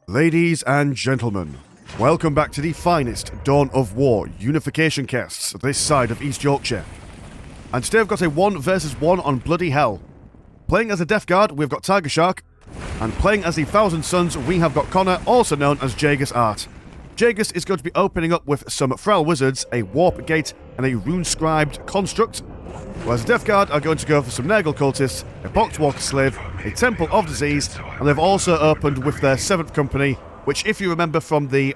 Ladies and gentlemen, welcome back to the finest Dawn of War Unification casts this side of East Yorkshire. And today we've got a 1 versus 1 on bloody hell. Playing as a Death Guard, we've got Tigershark, and playing as the Thousand Sons, we have got Connor, also known as Jagus Art. Jagus is going to be opening up with some Frail Wizards, a Warp Gate, and a Rune-scribed Construct, whereas the Death Guard are going to go for some Nurgle Cultists, a Poxwalker Slave, a Temple of Disease, and they've also opened with their 7th Company, which, if you remember from the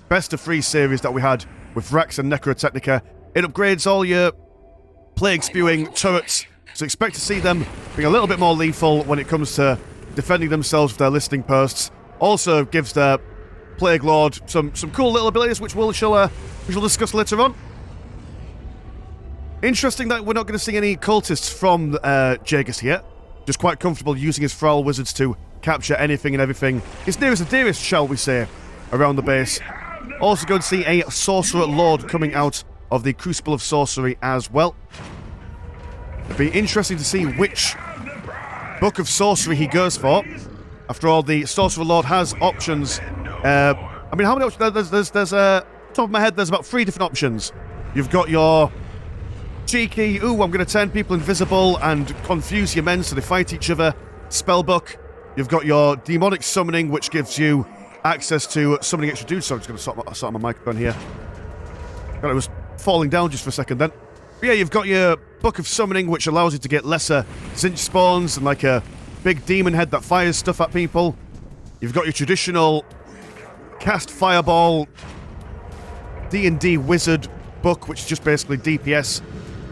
Best of 3 series that we had with Rax and Necrotechnica, it upgrades all your plague-spewing turrets, so expect to see them being a little bit more lethal when it comes to defending themselves with their listening posts. Also gives their Plague Lord some cool little abilities, which we shall discuss later on. Interesting that we're not going to see any cultists from Jagus here. Just quite comfortable using his Frail Wizards to capture anything and everything. His nearest and dearest, shall we say, around the base. Also going to see a Sorcerer Lord coming out of the Crucible of Sorcery as well. It'd be interesting to see which Book of Sorcery he goes for. After all, the Sorcerer Lord has options. I mean, how many options? There's top of my head, there's about 3 different options. You've got your cheeky, ooh, I'm going to turn people invisible and confuse your men so they fight each other, spellbook. You've got your demonic summoning, which gives you access to summoning extra dudes. So I'm just going to sort my microphone here. God, it was falling down just for a second then. But yeah, you've got your Book of Summoning, which allows you to get lesser Zinch spawns and like a big demon head that fires stuff at people. You've got your traditional cast fireball D&D wizard book, which is just basically DPS.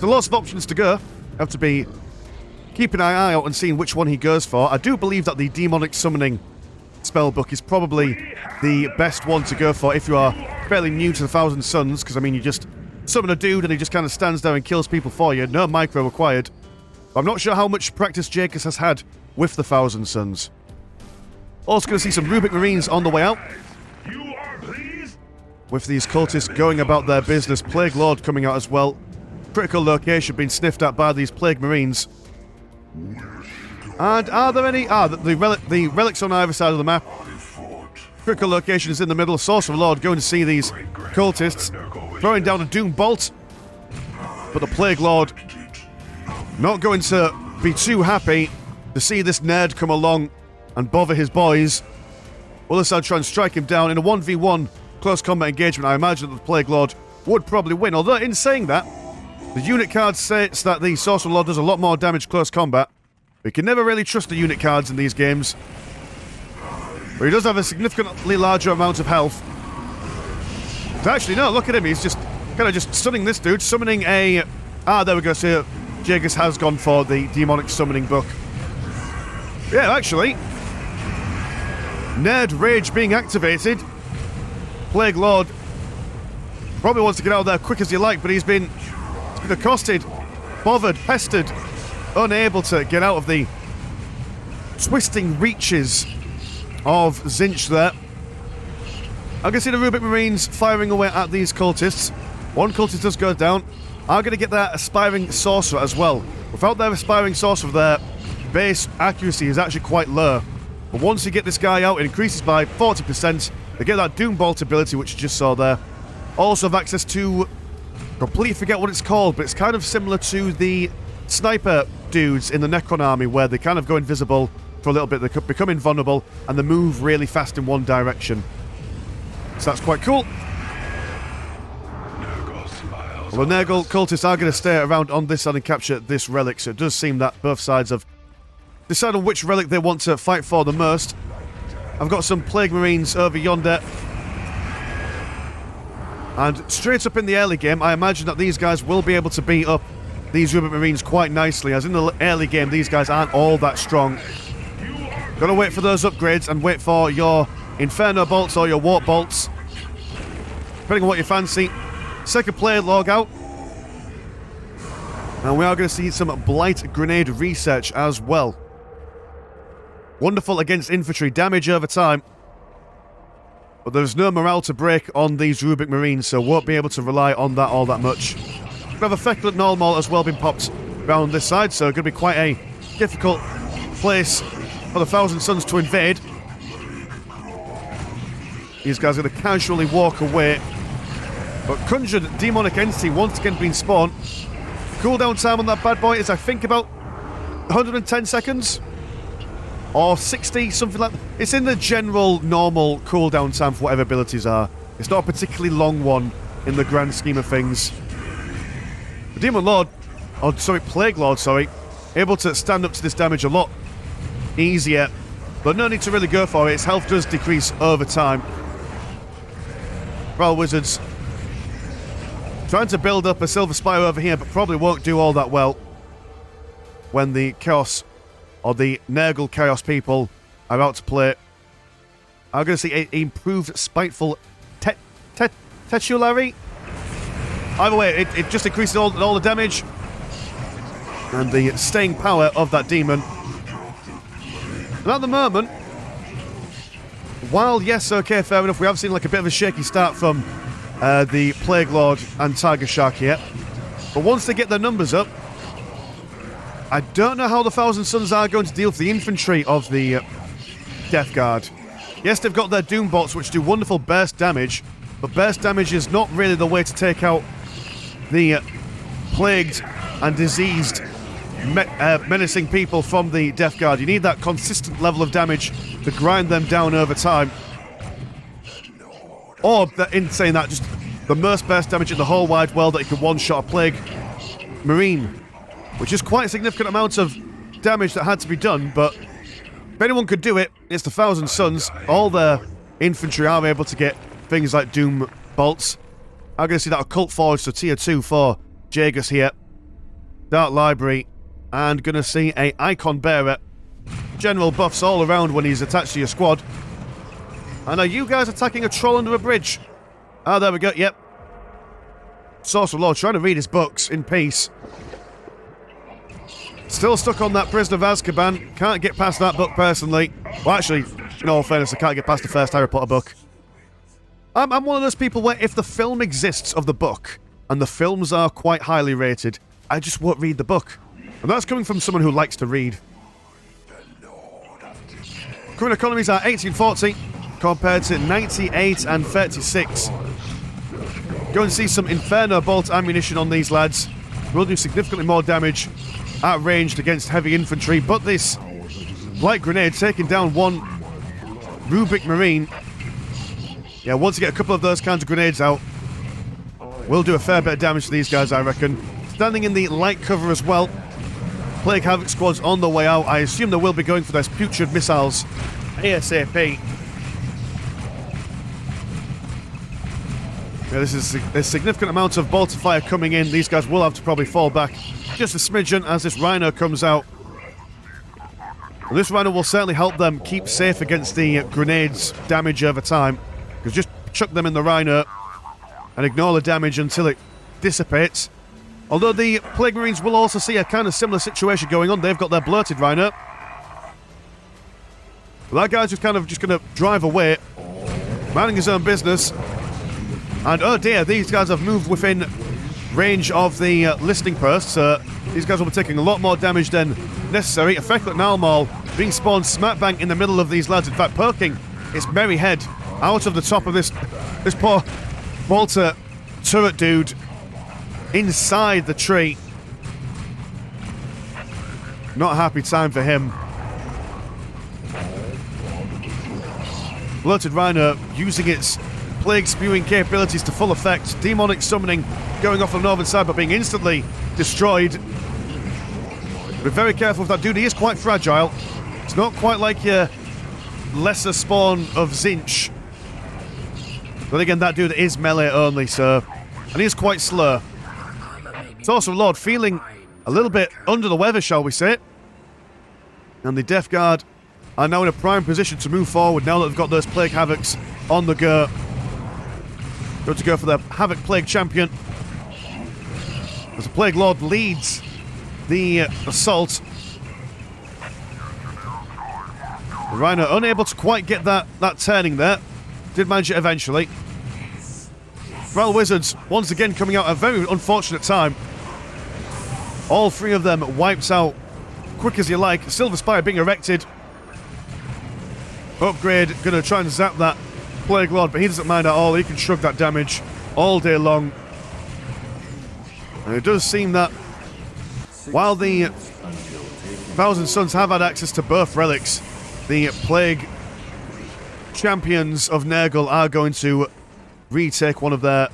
So lots of options to go. Have to be keeping an eye out and seeing which one he goes for. I do believe that the demonic summoning spellbook is probably the best one to go for if you are fairly new to the Thousand Sons, because I mean you just summon a dude and he just kind of stands there and kills people for you. No micro required. I'm not sure how much practice Jagus has had with the Thousand Sons. Also going to see some Rubik Marines on the way out. With these cultists going about their business. Plague Lord coming out as well. Critical location being sniffed at by these Plague Marines. And are there any... the relics on either side of the map. Critical location is in the middle. Sorcerer Lord going to see these cultists. Throwing down a Doom Bolt. But the Plague Lord not going to be too happy to see this nerd come along and bother his boys. Will this try and strike him down in a 1v1 close combat engagement? I imagine that the Plague Lord would probably win. Although, in saying that, the unit card states that the Sorcerer Lord does a lot more damage close combat. We can never really trust the unit cards in these games. But he does have a significantly larger amount of health. But actually, no, look at him. He's just kind of just stunning this dude. Summoning a... there we go. So Jagus has gone for the demonic summoning book. Yeah, actually. Nerd Rage being activated. Plague Lord probably wants to get out of there quick as you like, but he's been accosted, bothered, pestered, unable to get out of the twisting reaches of Zinch there. I can see the Rubik Marines firing away at these cultists. One cultist does go down. I'm going to get that Aspiring Sorcerer as well. Without their Aspiring Sorcerer, their base accuracy is actually quite low. But once you get this guy out, it increases by 40%. They get that Doom Bolt ability, which you just saw there. Also have access to... completely forget what it's called, but it's kind of similar to the sniper dudes in the Necron army, where they kind of go invisible for a little bit, they become invulnerable, and they move really fast in one direction. So that's quite cool. Well, the Nurgle cultists are going to stay around on this side and capture this relic, so it does seem that both sides have decided on which relic they want to fight for the most. I've got some Plague Marines over yonder. And straight up in the early game, I imagine that these guys will be able to beat up these Rubik Marines quite nicely, as in the early game, these guys aren't all that strong. Gotta wait for those upgrades and wait for your Inferno Bolts or your Warp Bolts, depending on what you fancy. Second player log out. And we are going to see some Blight Grenade research as well. Wonderful against infantry, damage over time. But there's no morale to break on these Rubik Marines, so won't be able to rely on that all that much. We have a Feculent Null Maul as well been popped around this side, so going to be quite a difficult place for the Thousand Sons to invade. These guys are going to casually walk away. But Conjured Demonic Entity once again being spawned. Cooldown time on that bad boy is, I think, about 110 seconds. Or 60, something like that. It's in the general normal cooldown time for whatever abilities are. It's not a particularly long one in the grand scheme of things. The Demon Lord, oh sorry, Plague Lord, sorry, able to stand up to this damage a lot easier. But no need to really go for it. Its health does decrease over time. Feral Wizards trying to build up a Silver Spire over here, but probably won't do all that well when the Chaos, or the Nurgle Chaos people, are out to play. I'm going to see an improved Spiteful Tetulari. Either way, it just increases all the damage and the staying power of that demon. And at the moment, while, yes, okay, fair enough, we have seen like a bit of a shaky start from the Plague Lord and Tigershark here. But once they get their numbers up, I don't know how the Thousand Suns are going to deal with the infantry of the Death Guard. Yes, they've got their Doom Bots, which do wonderful burst damage, but burst damage is not really the way to take out the plagued and diseased menacing people from the Death Guard. You need that consistent level of damage to grind them down over time. Or, in saying that, just the most burst damage in the whole wide world that you can one-shot a Plague Marine, which is quite a significant amount of damage that had to be done, but if anyone could do it, it's the Thousand Suns. All their infantry are able to get things like Doom Bolts. I'm going to see that Occult Forge, so tier 2 for Jagus here. Dark Library, and going to see a Icon Bearer. General buffs all around when he's attached to your squad. And are you guys attacking a troll under a bridge? Ah, there we go, yep. Sorcerer Lord trying to read his books in peace. Still stuck on that Prisoner of Azkaban. Can't get past that book personally. Well, actually, in all fairness, I can't get past the first Harry Potter book. I'm one of those people where if the film exists of the book, and the films are quite highly rated, I just won't read the book. And that's coming from someone who likes to read. Current economies are 1840 compared to 98 and 36. Go and see some Inferno Bolt ammunition on these lads. Will do significantly more damage at range against heavy infantry, but this light grenade taking down one Rubik Marine. Yeah, once you get a couple of those kinds of grenades out, will do a fair bit of damage to these guys, I reckon. Standing in the light cover as well. Plague Havoc squads on the way out. I assume they will be going for those putrid missiles ASAP. Yeah, this is a significant amount of bolter fire coming in. These guys will have to probably fall back just a smidgen as this Rhino comes out. And this Rhino will certainly help them keep safe against the grenades damage over time. Because just chuck them in the Rhino and ignore the damage until it dissipates. Although the Plague Marines will also see a kind of similar situation going on. They've got their bloated Rhino. But that guy's just kind of going to drive away, minding his own business. And oh dear, these guys have moved within range of the listening post, so these guys will be taking a lot more damage than necessary. Effective Nalmal being spawned smack bang in the middle of these lads. In fact, poking its merry head out of the top of this poor Bolter turret dude inside the tree. Not a happy time for him. Bloated Rhino using its plague spewing capabilities to full effect. Demonic summoning going off on the northern side but being instantly destroyed. Be very careful with that dude. He is quite fragile. It's not quite like your lesser spawn of Zinch. But again, that dude is melee only, so... And he is quite slow. It's also Lord feeling a little bit under the weather, shall we say. And the Death Guard are now in a prime position to move forward now that they've got those Plague Havocs on the go. Going to go for the Havoc Plague Champion. As the Plague Lord leads the assault. The Rhino unable to quite get that turning there. Did manage it eventually. Feral Wizards once again coming out at a very unfortunate time. All three of them wiped out quick as you like. Silver Spire being erected. Upgrade going to try and zap that Plague Lord, but he doesn't mind at all. He can shrug that damage all day long. And it does seem that while the Thousand Sons have had access to both relics, the Plague champions of Nurgle are going to retake one of their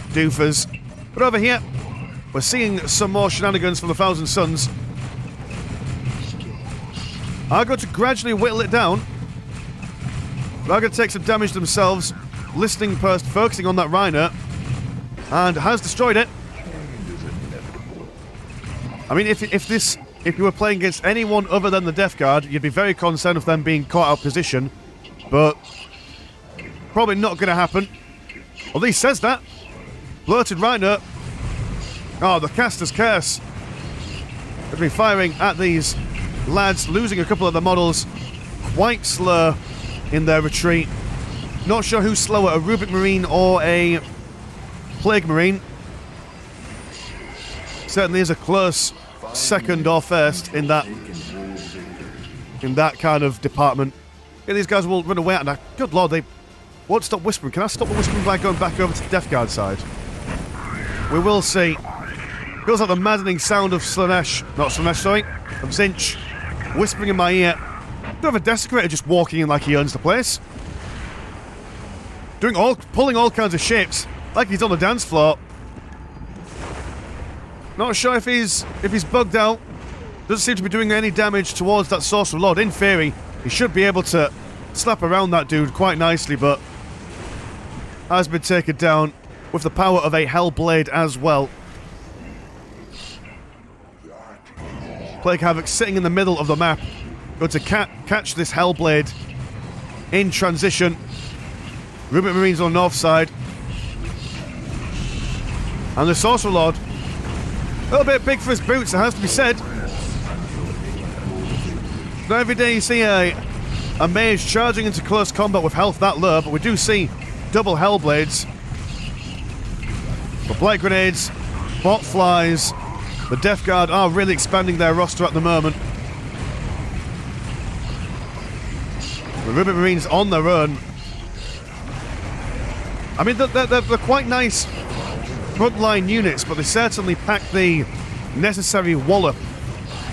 doofers. But over here, we're seeing some more shenanigans from the Thousand Sons. Are going to gradually whittle it down. They're going to take some damage themselves. Listening Post focusing on that Rhino, and has destroyed it. I mean, if you were playing against anyone other than the Death Guard, you'd be very concerned of them being caught out of position, but probably not going to happen. Well, he says that. Bloated Rhino. Oh, the Caster's Curse. They've been firing at these lads, losing a couple of the models. Quite slow in their retreat. Not sure who's slower, a Rubric Marine or a Plague Marine. Certainly is a close second or first in that kind of department. Yeah, these guys will run away at that. Good lord, they won't stop whispering. Can I stop the whispering by going back over to the Death Guard side? We will see. Feels like the maddening sound of Slaanesh, not Slaanesh, sorry, of Tzeentch, whispering in my ear. Do have a Desecrator just walking in like he owns the place. Pulling all kinds of shapes, like he's on the dance floor. Not sure if he's bugged out. Doesn't seem to be doing any damage towards that Sorcerer Lord. In theory, he should be able to slap around that dude quite nicely, but has been taken down with the power of a Hellblade as well. Plague Havoc sitting in the middle of the map. Going to catch this Hellblade in transition. Rubric Marines on the north side. And the Sorcerer Lord, a little bit big for his boots, it has to be said. Not every day you see a mage charging into close combat with health that low, but we do see double Hellblades. But Blight Grenades, Bot Flies, the Death Guard are really expanding their roster at the moment. The Rubric Marines on their own. I mean, they're quite nice frontline units, but they certainly pack the necessary wallop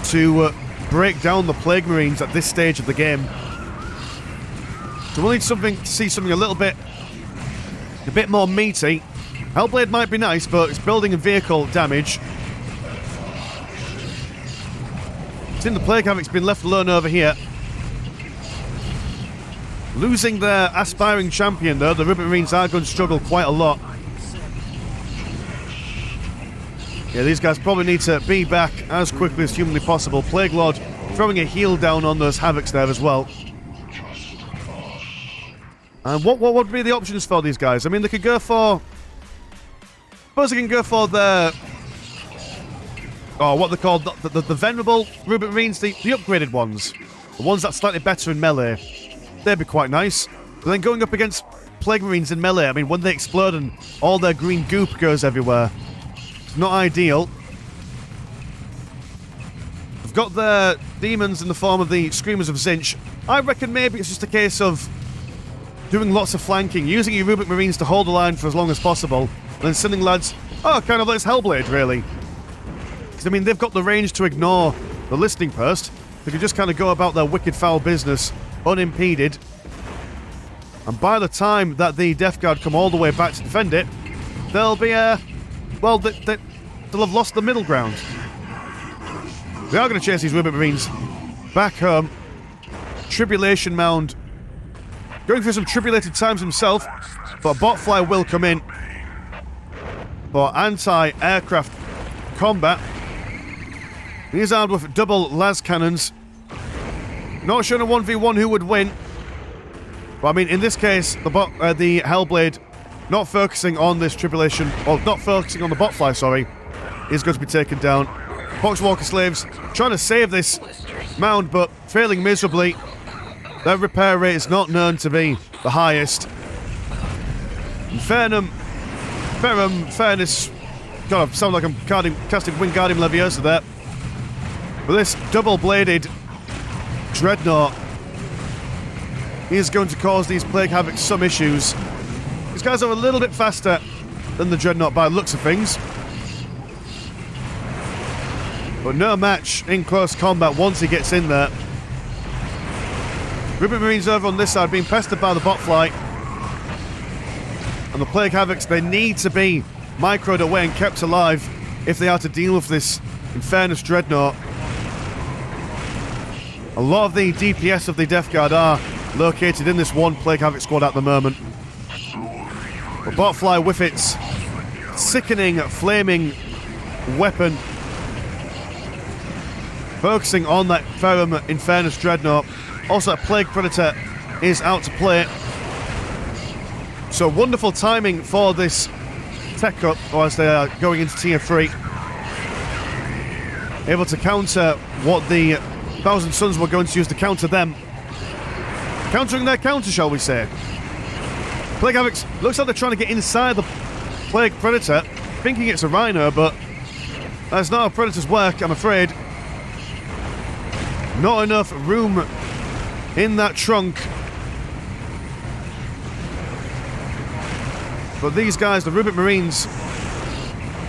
to break down the Plague Marines at this stage of the game. So we'll need to see something a bit more meaty. Hellblade might be nice, but it's building and vehicle damage. Seeing the Plague Havoc's been left alone over here. Losing their aspiring champion, though, the Rubric Marines are going to struggle quite a lot. Yeah, these guys probably need to be back as quickly as humanly possible. Plague Lord throwing a heal down on those Havocs there as well. And what would be the options for these guys? I mean, they could go for... I suppose they can go for their... Oh, what they call the venerable Rubric Marines, the upgraded ones. The ones that's slightly better in melee. They'd be quite nice. But then going up against Plague Marines in melee, I mean, when they explode and all their green goop goes everywhere, it's not ideal. They've got their demons in the form of the Screamers of Tzeentch. I reckon maybe it's just a case of doing lots of flanking, using your Rubric Marines to hold the line for as long as possible, and then sending lads, kind of like this Hellblade, really. Because, I mean, they've got the range to ignore the Listening Post. They can just kind of go about their wicked foul business unimpeded. And by the time that the Death Guard come all the way back to defend it, they'll be, well, they'll have lost the middle ground. They are going to chase these Rubric Marines back home. Tribulation Mound going through some tribulated times himself, but Botfly will come in for anti-aircraft combat. He's armed with double las cannons. Not sure in a 1v1 who would win. But I mean, in this case, the Hellblade not focusing on this tribulation, or not focusing on the Botfly, sorry, is going to be taken down. Poxwalker slaves trying to save this mound, but failing miserably. Their repair rate is not known to be the highest. And Fairness, God, I sound like I'm casting Wingardium Leviosa there. But this double-bladed Dreadnought he is going to cause these Plague Havocs some issues. These guys are a little bit faster than the Dreadnought by the looks of things. But no match in close combat once he gets in there. Ruby Marines over on this side being pestered by the botfly. And the Plague Havocs, they need to be microed away and kept alive if they are to deal with this Infernus Dreadnought. A lot of the DPS of the Death Guard are located in this one Plague Havoc squad at the moment. The botfly with its sickening, flaming weapon, focusing on that Ferrum Infernus Dreadnought. Also, a Plague Predator is out to play. So wonderful timing for this tech up, or as they are going into tier 3. Able to counter what the Thousand Suns were going to use to counter them. Countering their counter, shall we say. Plague Havocs, looks like they're trying to get inside the Plague Predator, thinking it's a Rhino, but that's not how Predators work, I'm afraid. Not enough room in that trunk. But these guys, the Rubik Marines,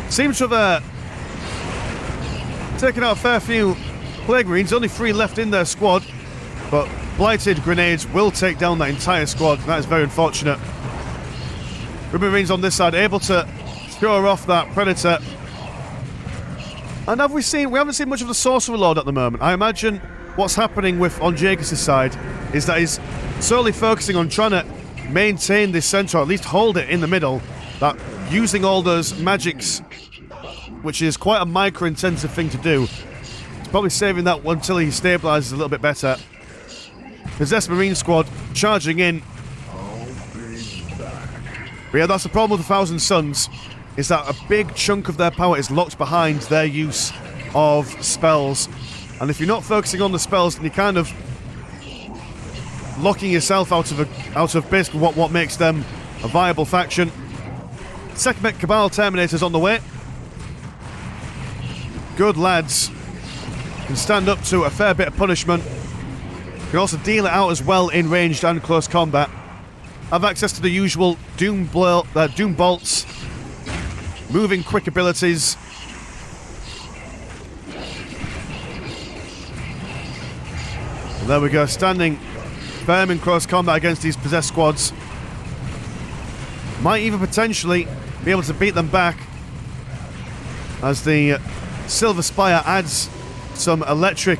seem to have taken out a fair few Plague Marines. Only 3 left in their squad, but Blighted Grenades will take down that entire squad. That is very unfortunate. Rubik Marines on this side able to shore off that Predator. And we haven't seen much of the Sorcerer Lord at the moment. I imagine what's happening on Jagus' side is that he's solely focusing on trying to maintain this center, or at least hold it in the middle. That using all those magics, which is quite a micro-intensive thing to do. He's probably saving that until he stabilizes a little bit better. Possessed Marine squad charging in. But yeah, that's the problem with the Thousand Suns, is that a big chunk of their power is locked behind their use of spells. And if you're not focusing on the spells, then you're kind of locking yourself out of basically what makes them a viable faction. Sekhmet Cabal Terminators on the way. Good lads. Can stand up to a fair bit of punishment. Can also deal it out as well in ranged and close combat. Have access to the usual Doom Bolts. Moving quick abilities. And there we go, standing firm in close combat against these possessed squads. Might even potentially be able to beat them back as the Silver Spire adds some electric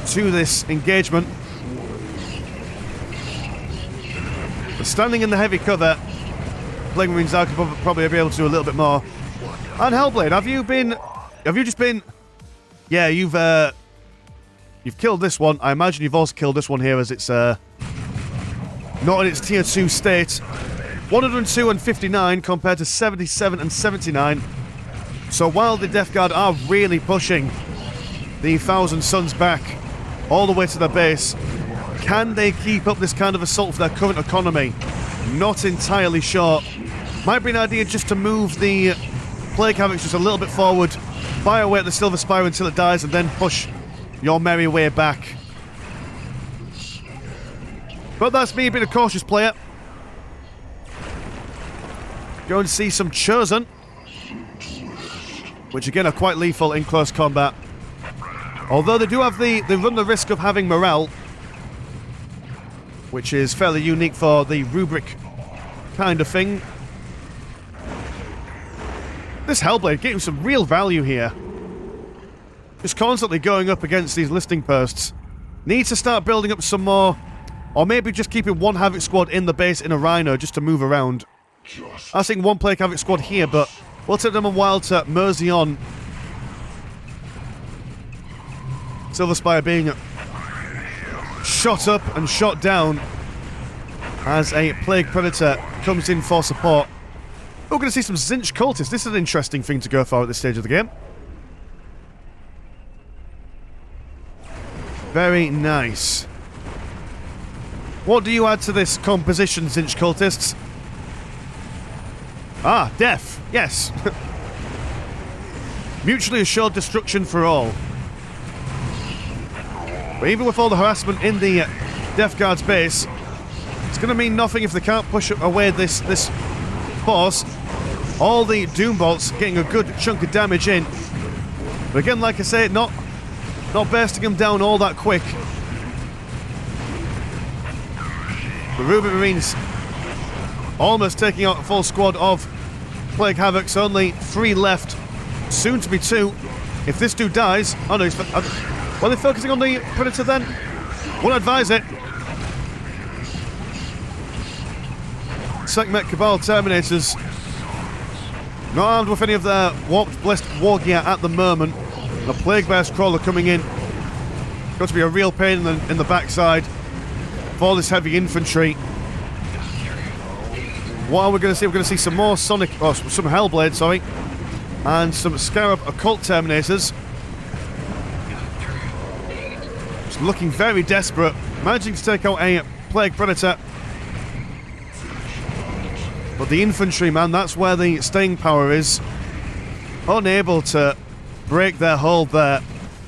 to this engagement. But standing in the heavy cover, Plague Marines now could probably be able to do a little bit more. And Hellblade, have you just been... Yeah, you've killed this one. I imagine you've also killed this one here as it's not in its tier 2 state. 102 and 59 compared to 77 and 79. So while the Death Guard are really pushing the Thousand Suns back all the way to their base, can they keep up this kind of assault for their current economy? Not entirely sure. Might be an idea just to move the Plague Havocs just a little bit forward, fire away at the Silver Spire until it dies, and then push your merry way back. But that's me being a cautious player. Going to see some Chosen, which again are quite lethal in close combat. Although they do have they run the risk of having morale, which is fairly unique for the rubric kind of thing. This Hellblade getting some real value here. Just constantly going up against these listing posts. Needs to start building up some more, or maybe just keeping one Havoc squad in the base in a Rhino just to move around. I think one Plague Havoc squad here, but we'll take them a while to mosey on. Silver Spire being shot up and shot down as a Plague Predator comes in for support. We're going to see some Zinch Cultists. This is an interesting thing to go for at this stage of the game. Very nice. What do you add to this composition, Zinch Cultists? Ah, death. Yes. Mutually assured destruction for all. But even with all the harassment in the Death Guard's base. It's going to mean nothing if they can't push away this force. All the Doom Bolts getting a good chunk of damage in. But again, like I say, not bursting them down all that quick. The Ruby Marines almost taking out a full squad of Plague Havocs. Only 3 left. Soon to be 2. If this dude dies... Oh no, he's... Well, they're focusing on the Predator then? Won't advise it. Sekhmet Cabal Terminators. Not armed with any of their warped ballistic war gear at the moment. The Plague Bear's Crawler coming in. Got to be a real pain in the backside for this heavy infantry. What are we going to see? We're going to see some more some Hellblade, sorry. And some Scarab Occult Terminators. Just looking very desperate. Managing to take out a Plague Predator. But the infantry, man, that's where the staying power is. Unable to break their hold there.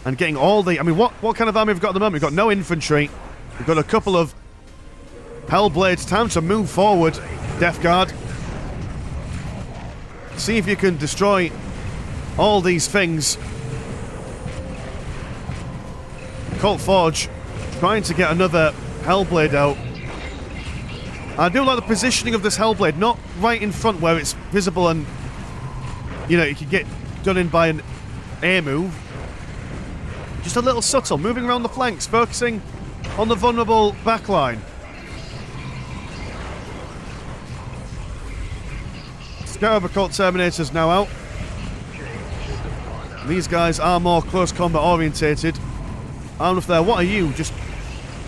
And getting all the... I mean, what kind of army have we got at the moment? We've got no infantry. We've got a couple of Hellblades. Time to move forward, Death Guard. See if you can destroy all these things. Colt Forge trying to get another Hellblade out. I do like the positioning of this Hellblade, not right in front where it's visible and, you know, you can get done in by an air move. Just a little subtle, moving around the flanks, focusing on the vulnerable backline. Scarab Occult Terminators now out. These guys are more close combat orientated. Armed with their, what are you? Just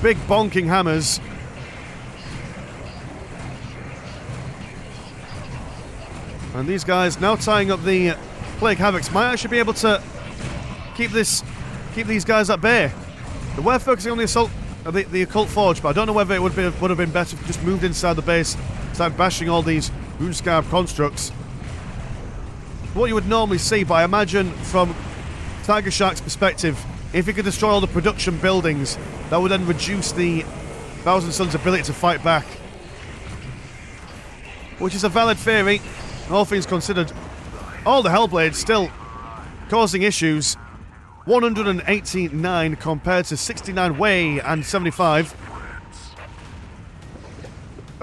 big bonking hammers. And these guys now tying up the Plague Havocs might actually be able to keep these guys at bay. They were focusing on the assault, the Occult Forge, but I don't know whether it would have been better if we just moved inside the base, started bashing all these Rune Scarab constructs. What you would normally see, but I imagine from Tigershark's perspective, if you could destroy all the production buildings, that would then reduce the Thousand Sons' ability to fight back. Which is a valid theory, all things considered. All the Hellblades still causing issues. 189 compared to 69 way and 75.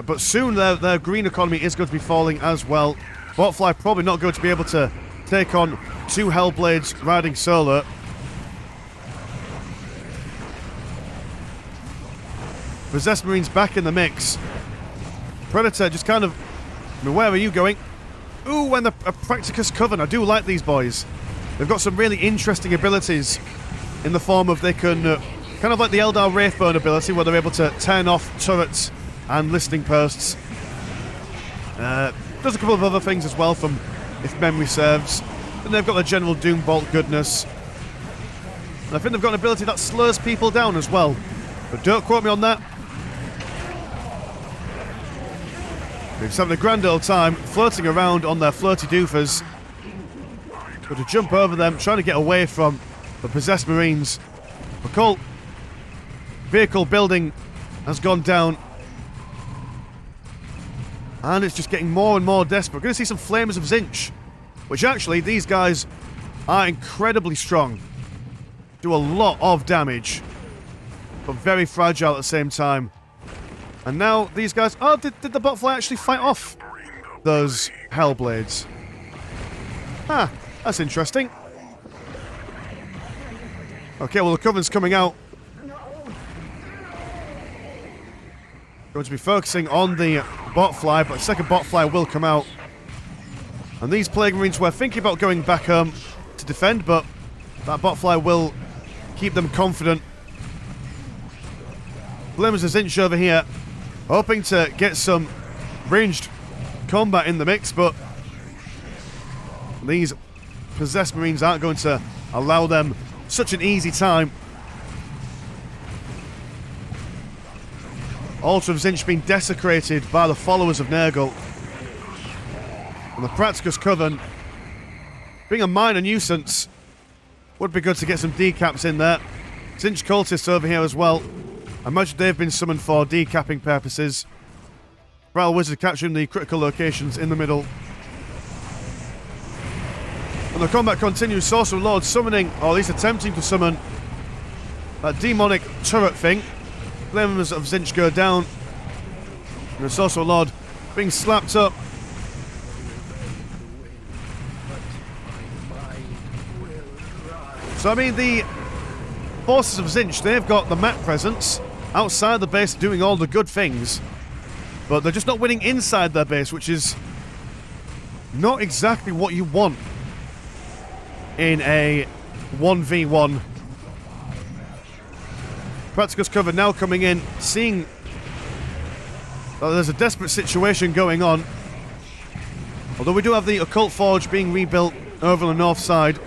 But soon their green economy is going to be falling as well. Botfly probably not going to be able to take on 2 Hellblades riding solo. Possessed Marines back in the mix. Predator just kind of... I mean, where are you going? Ooh, and a Practicus Coven. I do like these boys. They've got some really interesting abilities in the form of they can... kind of like the Eldar Wraithbone ability, where they're able to turn off turrets and listening posts. Does a couple of other things as well, from if memory serves. And they've got the general Doom Bolt goodness. And I think they've got an ability that slows people down as well. But don't quote me on that. They're just having a grand old time, floating around on their floaty doofers. Got to jump over them, trying to get away from the Possessed Marines. Occult vehicle building has gone down. And it's just getting more and more desperate. We're going to see some Flamers of Zinch, which actually, these guys are incredibly strong. Do a lot of damage, but very fragile at the same time. And now these guys... Oh, did the Botfly actually fight off those Hellblades? Ah, that's interesting. Okay, well, the Coven's coming out. Going to be focusing on the Botfly, but a second Botfly will come out. And these Plague Marines were thinking about going back home to defend, but that Botfly will keep them confident. Flamers of Zinch over here, hoping to get some ranged combat in the mix, but these Possessed Marines aren't going to allow them such an easy time. Altar of Zinch being desecrated by the followers of Nurgle. And the Practicus Coven being a minor nuisance. Would be good to get some decaps in there. Zinch cultists over here as well. imagine they've been summoned for decapping purposes. Thrall Wizard capturing the critical locations in the middle. And the combat continues. Sorcerer Lord summoning, or at least attempting to summon, that demonic turret thing. Flames of Tzeentch go down. And the Sorcerer Lord being slapped up. So I mean, the forces of Tzeentch, they've got the map presence outside the base doing all the good things. But they're just not winning inside their base, which is not exactly what you want in a 1v1. Practicus cover now coming in, seeing that there's a desperate situation going on. Although we do have the Occult Forge being rebuilt over on the north side.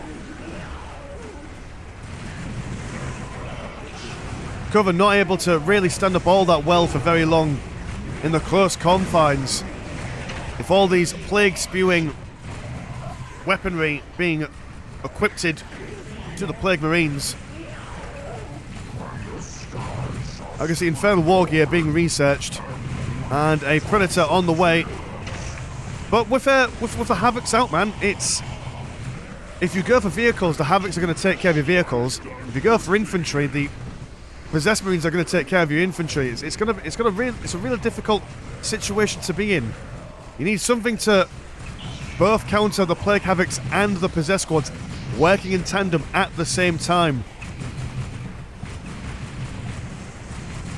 Cover not able to really stand up all that well for very long in the close confines. If all these plague-spewing weaponry being equipped to the Plague Marines. I can see Infernal War Gear being researched and a Predator on the way. But with the Havocs out, man, it's... If you go for vehicles, the Havocs are going to take care of your vehicles. If you go for infantry, the Possessed Marines are going to take care of your infantry. It's a really difficult situation to be in. You need something to both counter the Plague Havocs and the Possessed Squads working in tandem at the same time.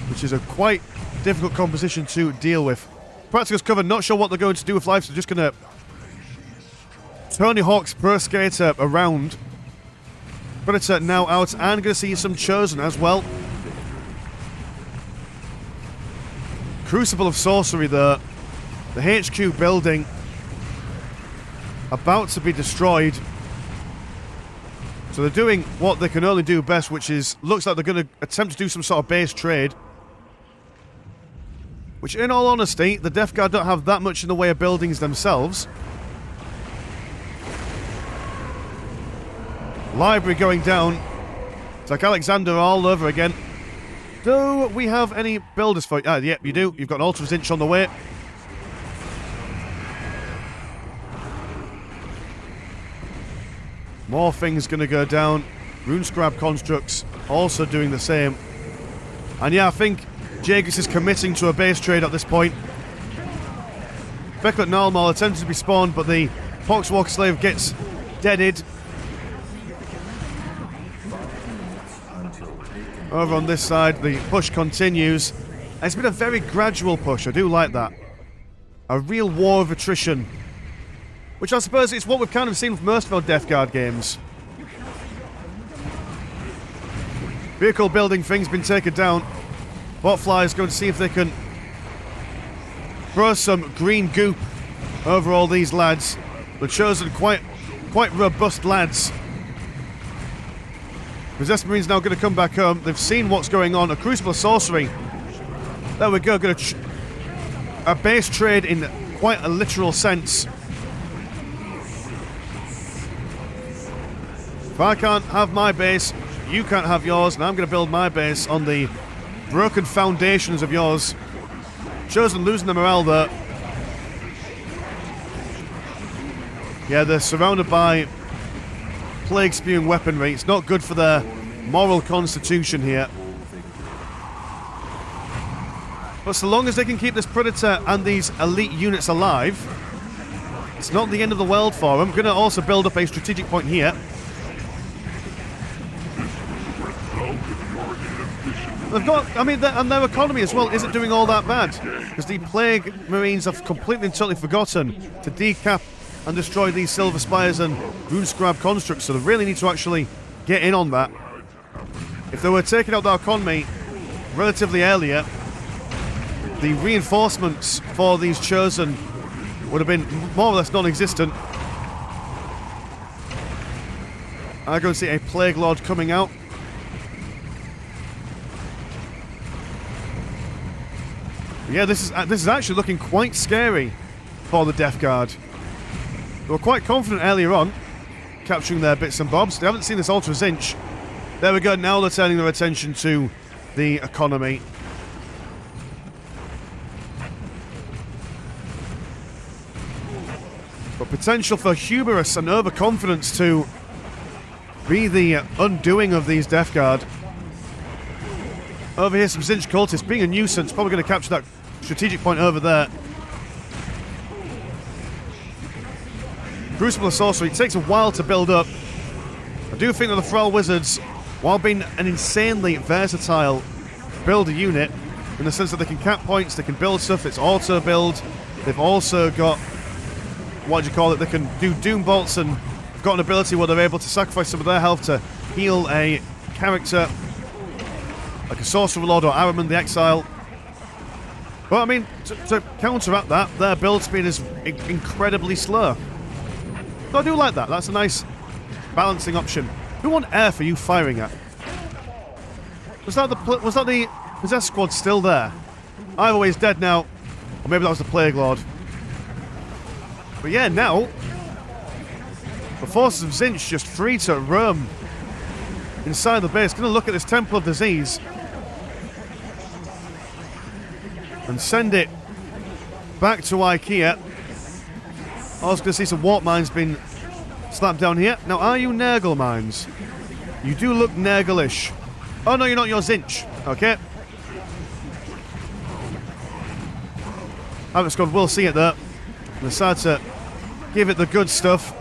Which is a quite difficult composition to deal with. Practicus cover, not sure what they're going to do with life, so just going to Tony Hawk's Pro Skater around. Predator now out, and going to see some Chosen as well. Crucible of Sorcery there. The HQ building about to be destroyed. So they're doing what they can only do best, which is, looks like they're going to attempt to do some sort of base trade. Which, in all honesty, the Death Guard don't have that much in the way of buildings themselves. Library going down. It's like Alexander all over again. Do we have any builders for you? Ah, yep, you do. You've got an Ultra Tzeentch on the way. More things going to go down. Rune Scribe constructs also doing the same. And yeah, I think Jagus is committing to a base trade at this point. Becklet Nalmal attempts to be spawned, but the Poxwalker Slave gets deaded. Over on this side, the push continues. It's been a very gradual push, I do like that. A real war of attrition. Which I suppose is what we've kind of seen with most of our Death Guard games. Vehicle building thing's been taken down. Botfly is going to see if they can throw some green goop over all these lads. The Chosen quite robust lads. Possessed Marines now going to come back home. They've seen what's going on. A Crucible of Sorcery. There we go. Going to a base trade in quite a literal sense. If I can't have my base, you can't have yours, and I'm going to build my base on the broken foundations of yours. Chosen losing the morale there. Yeah, they're surrounded by plague-spewing weaponry. It's not good for their moral constitution here. But so long as they can keep this Predator and these elite units alive, it's not the end of the world for them. Going to also build up a strategic point here. They've got, I mean, and their economy as well isn't doing all that bad, because the Plague Marines have completely and totally forgotten to decap and destroy these Silver Spires and Rune Scribe constructs, so they really need to actually get in on that. If they were taking out their economy relatively earlier, the reinforcements for these Chosen would have been more or less non-existent. I go and see a Plague Lord coming out. Yeah, this is actually looking quite scary for the Death Guard. They were quite confident earlier on, capturing their bits and bobs. They haven't seen this Ultra Tzeentch. There we go, now they're turning their attention to the economy. But potential for hubris and overconfidence to be the undoing of these Death Guard. Over here, some Zinch cultists being a nuisance. Probably going to capture that strategic point over there. Crucible of Sorcery takes a while to build up. I do think that the Thrall Wizards, while being an insanely versatile builder unit, in the sense that they can cap points, they can build stuff, it's auto-build. They've also got, what do you call it, they can do Doom Bolts, and they've got an ability where they're able to sacrifice some of their health to heal a character, like a Sorcerer Lord or Araman the Exile. But I mean, to counteract that, their build speed is incredibly slow. So I do like that. That's a nice balancing option. Who on earth are you firing at? Was that the Possessed Squad still there? Either way, he's dead now. Or maybe that was the Plague Lord. But yeah, now the forces of Zinch just free to roam inside the base. Gonna look at this Temple of Disease and send it back to IKEA. I was going to see some warp mines being slapped down here. Now, are you Nurgle mines? You do look Nurgle-ish. Oh, no, you're not. You're Zinch. Okay. Havoc Squad will see it there. Decide to give it the good stuff.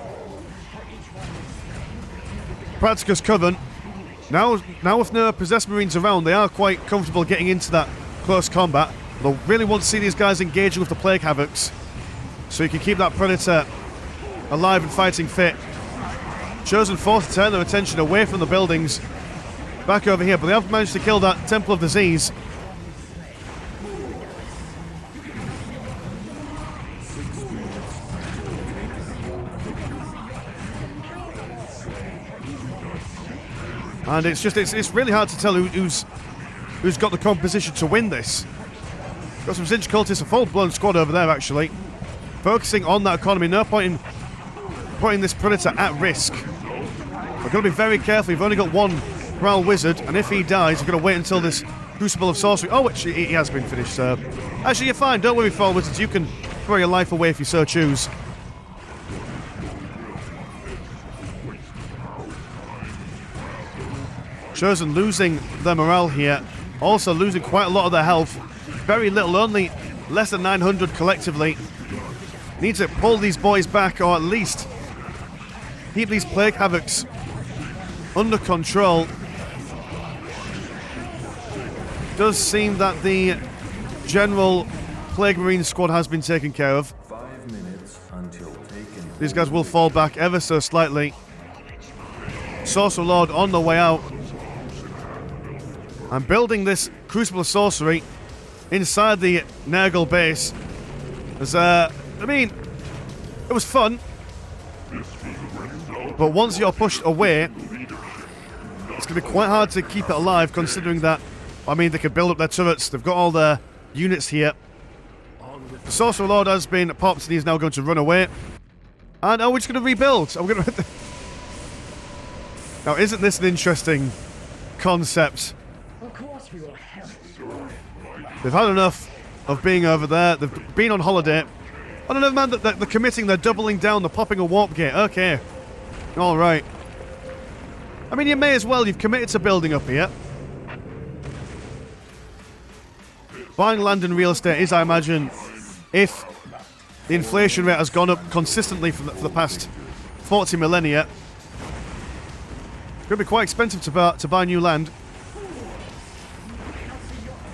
Practicus Coven. Now with no Possessed Marines around, they are quite comfortable getting into that close combat. They'll really want to see these guys engaging with the Plague Havocs, so you can keep that Predator alive and fighting fit. Chosen force to turn their attention away from the buildings, back over here, but they have managed to kill that Temple of Disease. And it's really hard to tell who's got the composition to win this. Got some Zinch cultists, a full-blown squad over there actually, focusing on that economy. No point in putting this Predator at risk. We're going to be very careful. You've only got one Thrall Wizard, and if he dies, you're going to wait until this Crucible of Sorcery. Oh, which he has been finished, sir. Actually, you're fine. Don't worry, Thrall Wizards. You can throw your life away if you so choose. Chosen losing their morale here. Also losing quite a lot of their health. Very little, only less than 900 collectively. Need to pull these boys back, or at least keep these Plague Havocs under control. Does seem that the general Plague Marine squad has been taken care of. 5 minutes until taken. These guys will fall back ever so slightly. Sorcerer Lord on the way out. I'm building this Crucible of Sorcery inside the Nurgle base. As, I mean, it was fun. But once you're pushed away, it's going to be quite hard to keep it alive, considering that, I mean, they can build up their turrets. They've got all their units here. The Sorcerer Lord has been popped and he's now going to run away. And we're just going to rebuild. Are we going to... Now, isn't this an interesting concept? They've had enough of being over there. They've been on holiday. I don't know, man, they're committing. They're doubling down. They're popping a warp gate. Okay. All right. I mean, you may as well. You've committed to building up here. Buying land and real estate is, I imagine, if the inflation rate has gone up consistently for the past 40 millennia, it's going to be quite expensive to buy new land.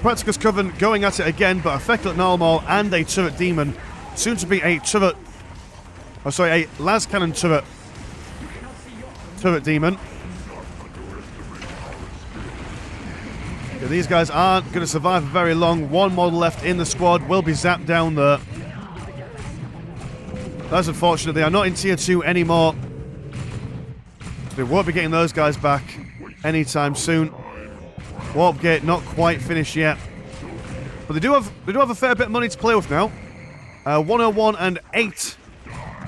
Practicus Coven going at it again, but a Fecklet Nalmal and a Turret Demon. Soon to be a turret... Oh, sorry, a Las Cannon Turret Demon. Yeah, these guys aren't going to survive for very long. One model left in the squad will be zapped down there. That's unfortunate. They are not in Tier 2 anymore. They won't be getting those guys back anytime soon. Warp gate not quite finished yet, but they do have a fair bit of money to play with now. 101 and 8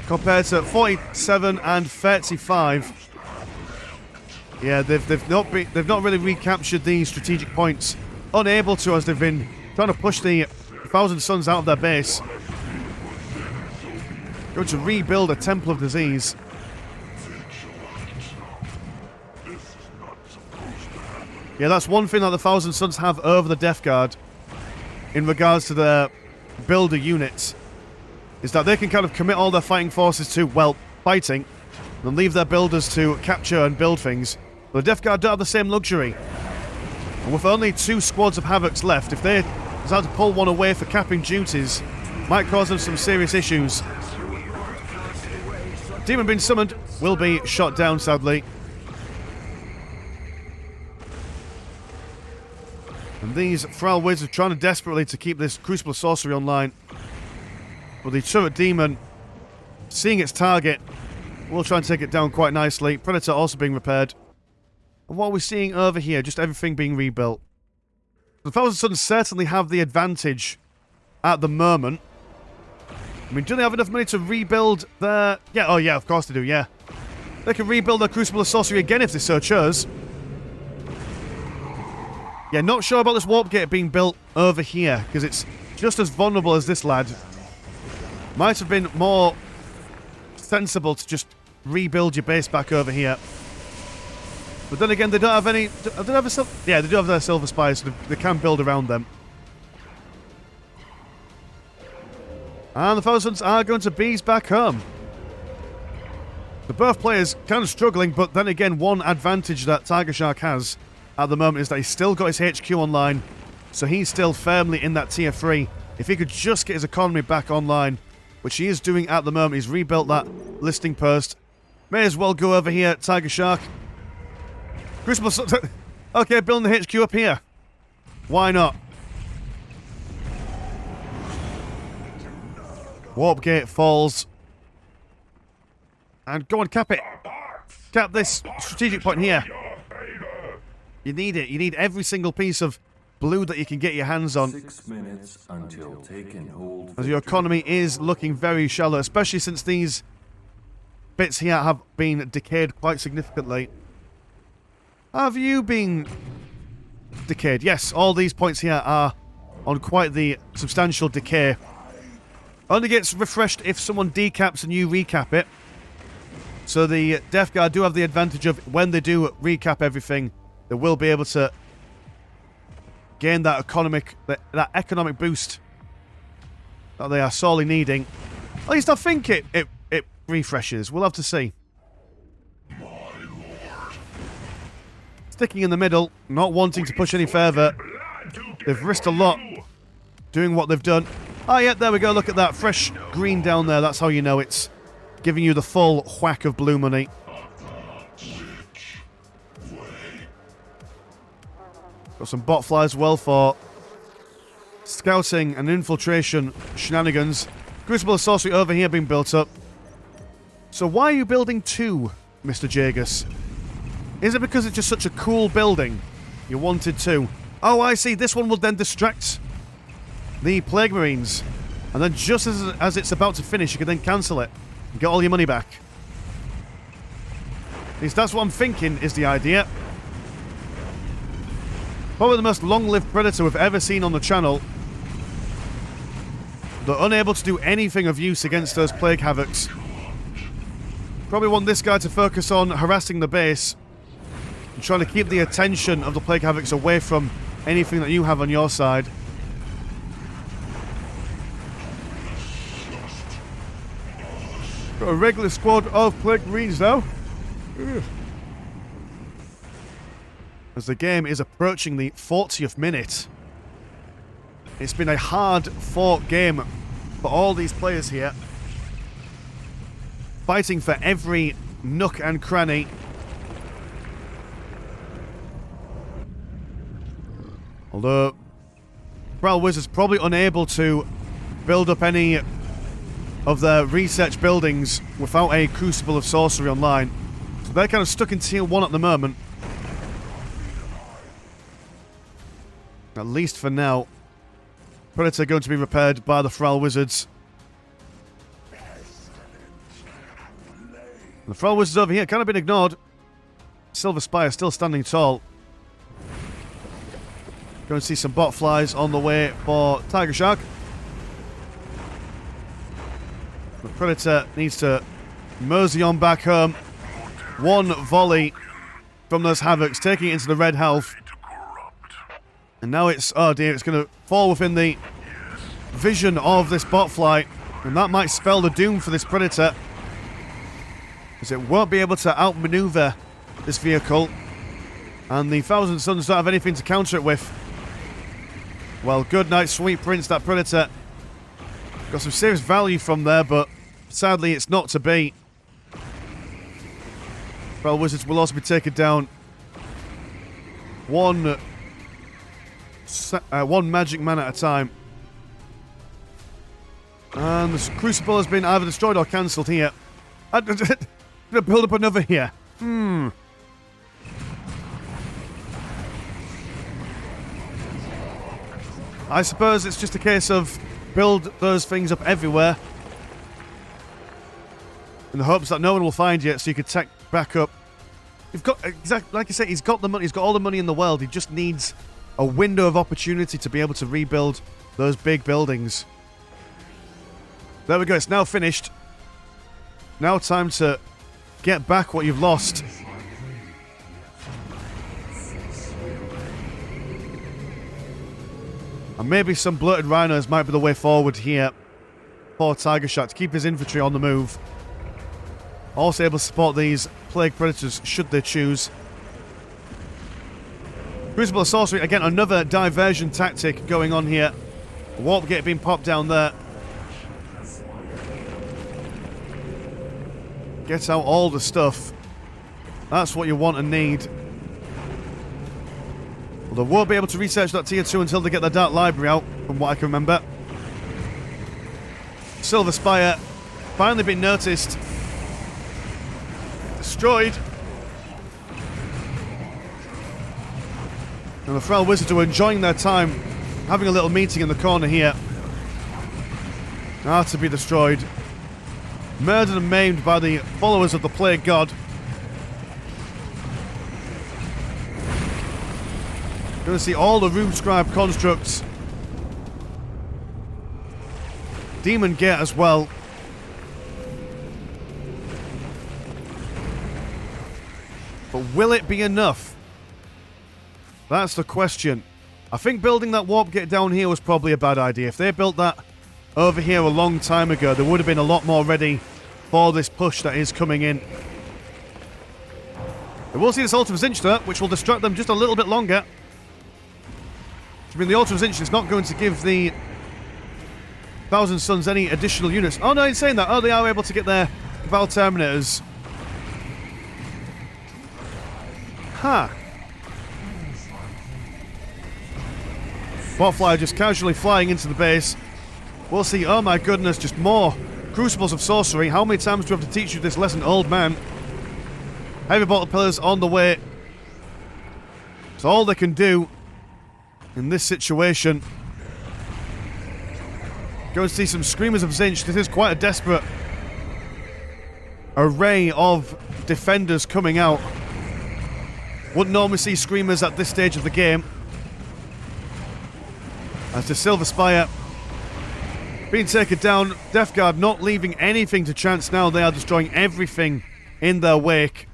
compared to 47 and 35. Yeah, they've not really recaptured the strategic points. Unable to, as they've been trying to push the Thousand Suns out of their base. Going to rebuild a Temple of Disease. Yeah, that's one thing that the Thousand Sons have over the Death Guard in regards to their builder units, is that they can kind of commit all their fighting forces to, well, fighting, and leave their builders to capture and build things. But the Death Guard don't have the same luxury. And with only 2 squads of Havocs left, if they decide to pull one away for capping duties, might cause them some serious issues. Demon being summoned will be shot down, sadly. And these Thrall Wizards are trying desperately to keep this Crucible of Sorcery online. But the Turret Demon, seeing its target, will try and take it down quite nicely. Predator also being repaired. And what are we seeing over here? Just everything being rebuilt. The Thousand Sons certainly have the advantage at the moment. I mean, do they have enough money to rebuild their... Yeah, oh yeah, of course they do, yeah. They can rebuild their Crucible of Sorcery again if they so chose. Yeah, not sure about this warp gate being built over here, because it's just as vulnerable as this lad. Might have been more sensible to just rebuild your base back over here. But then again, they don't have any... Do they have a yeah, they do have their Silver Spires, so they can build around them. And the Thousands are going to bees back home. The both players kind of struggling, but then again, one advantage that Tigershark has at the moment is that he's still got his HQ online, so he's still firmly in that tier 3. If he could just get his economy back online, which he is doing at the moment, he's rebuilt that listing post. May as well go over here, Tigershark. Crucible... Okay, building the HQ up here. Why not? Warp gate falls. And go on, cap it. Cap this strategic point here. You need it. You need every single piece of blue that you can get your hands on. 6 minutes until taken hold. As your economy is looking very shallow, especially since these bits here have been decayed quite significantly. Have you been decayed? Yes, all these points here are on quite the substantial decay. Only gets refreshed if someone decaps and you recap it. So the Death Guard do have the advantage of when they do recap everything, they will be able to gain that economic boost that they are sorely needing. At least I think it refreshes. We'll have to see. Sticking in the middle, not wanting to push any further. They've risked a lot doing what they've done. Oh yeah, there we go. Look at that fresh green down there. That's how you know it's giving you the full whack of blue money. Got some bot flies well for scouting and infiltration shenanigans. Crucible of Sorcery over here being built up. So why are you building 2, Mr. Jagus? Is it because it's just such a cool building? You wanted 2. Oh, I see. This one will then distract the Plague Marines. And then just as it's about to finish, you can then cancel it and get all your money back. At least that's what I'm thinking is the idea. Probably the most long-lived Predator we've ever seen on the channel. They're unable to do anything of use against those Plague Havocs. Probably want this guy to focus on harassing the base and trying to keep the attention of the Plague Havocs away from anything that you have on your side. Got a regular squad of Plague Marines now. Ugh. As the game is approaching the 40th minute. It's been a hard-fought game for all these players here. Fighting for every nook and cranny. Although Thrall Wizards probably unable to build up any of their research buildings without a Crucible of Sorcery online. So they're kind of stuck in tier 1 at the moment. At least for now. Predator going to be repaired by the Thrall Wizards. The Thrall Wizards over here kind of been ignored. Silver Spire still standing tall. Going to see some bot flies on the way for Tigershark. The Predator needs to mosey on back home. One volley from those Havocs, taking it into the red health. And now it's, oh dear, it's going to fall within the vision of this botfly. And that might spell the doom for this Predator, because it won't be able to outmaneuver this vehicle. And the Thousand Suns don't have anything to counter it with. Well, good night, sweet prince, that Predator. Got some serious value from there, but sadly it's not to be. Well, Wizards will also be taken down. One magic man at a time. And the Crucible has been either destroyed or cancelled here. I'm going to build up another here. I suppose it's just a case of build those things up everywhere in the hopes that no one will find you, so you can tech back up. You've got, exactly like I say, he's got the money. He's got all the money in the world. He just needs a window of opportunity to be able to rebuild those big buildings. There we go. It's now finished. Now time to get back what you've lost. And maybe some bloated rhinos might be the way forward here for Tigershark to keep his infantry on the move. Also able to support these plague predators should they choose. Crucible of Sorcery, again, another diversion tactic going on here. Warp gate being popped down there. Get out all the stuff. That's what you want and need. Well, they won't be able to research that tier 2 until they get their Dark Library out, from what I can remember. Silver Spire, finally been noticed. Destroyed. And the Frail Wizards are enjoying their time, having a little meeting in the corner here. Are to be destroyed. Murdered and maimed by the followers of the Plague God. Going to see all the Rune Scribe constructs. Demon Gate as well. But will it be enough? That's the question. I think building that warp gate down here was probably a bad idea. If they built that over here a long time ago, they would have been a lot more ready for this push that is coming in. They will see this Ultima Zinch though, which will distract them just a little bit longer. I mean, the Ultima Zinch is not going to give the Thousand Suns any additional units. Oh no, in saying that, oh, they are able to get their Cabal Terminators. Huh. Botfly just casually flying into the base. We'll see, oh my goodness, just more Crucibles of Sorcery. How many times do we have to teach you this lesson, old man? Heavy Bolter Pillars on the way. It's all they can do in this situation. Go and see some Screamers of Zinch. This is quite a desperate array of defenders coming out. Wouldn't normally see Screamers at this stage of the game. As the Silver Spire being taken down. Death Guard not leaving anything to chance now. They are destroying everything in their wake.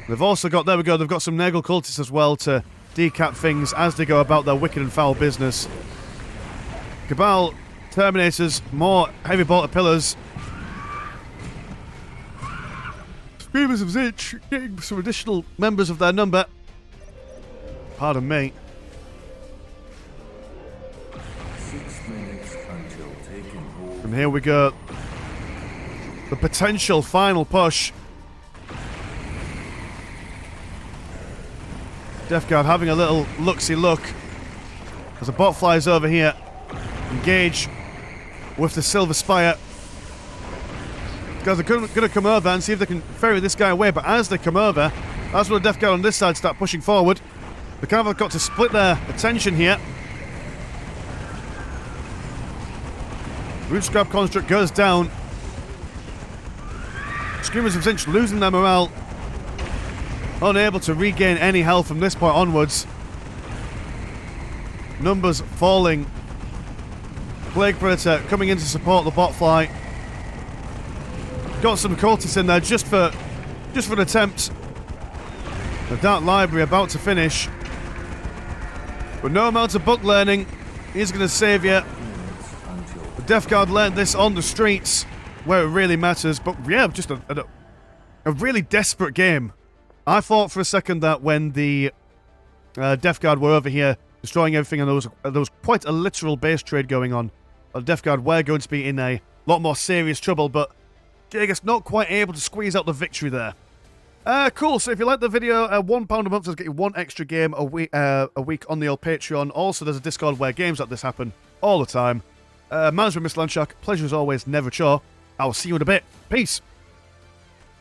They've also got, there we go, they've got some Nurgle cultists as well to decap things as they go about their wicked and foul business. Cabal Terminators, more Heavy Bolter Pillars. Screamers of Zinch getting some additional members of their number. Pardon me. 6 minutes until taking hold. And here we go. The potential final push. Death Guard having a little look-see look as the bot flies over here. Engage with the Silver Spire. These guys are going to come over and see if they can ferry this guy away, but as they come over, that's where the Death Guard on this side start pushing forward. They kind of have got to split their attention here. Root Scrap Construct goes down. Screamers of Zinch losing their morale. Unable to regain any health from this point onwards. Numbers falling Plague Predator coming in to support the bot flight. Got some cultists in there just for an attempt. The Dark Library about to finish. But no amount of book learning is going to save you. The Death Guard learned this on the streets, where it really matters. But yeah, just a really desperate game. I thought for a second that when the Death Guard were over here destroying everything, and there was quite a literal base trade going on, the Death Guard were going to be in a lot more serious trouble, but Jagus not quite able to squeeze out the victory there. Cool, so if you like the video, £1 a month does get you one extra game a week on the old Patreon. Also, there's a Discord where games like this happen all the time. Man's been Mr. Landshark. Pleasure as always, never a chore. I'll see you in a bit. Peace.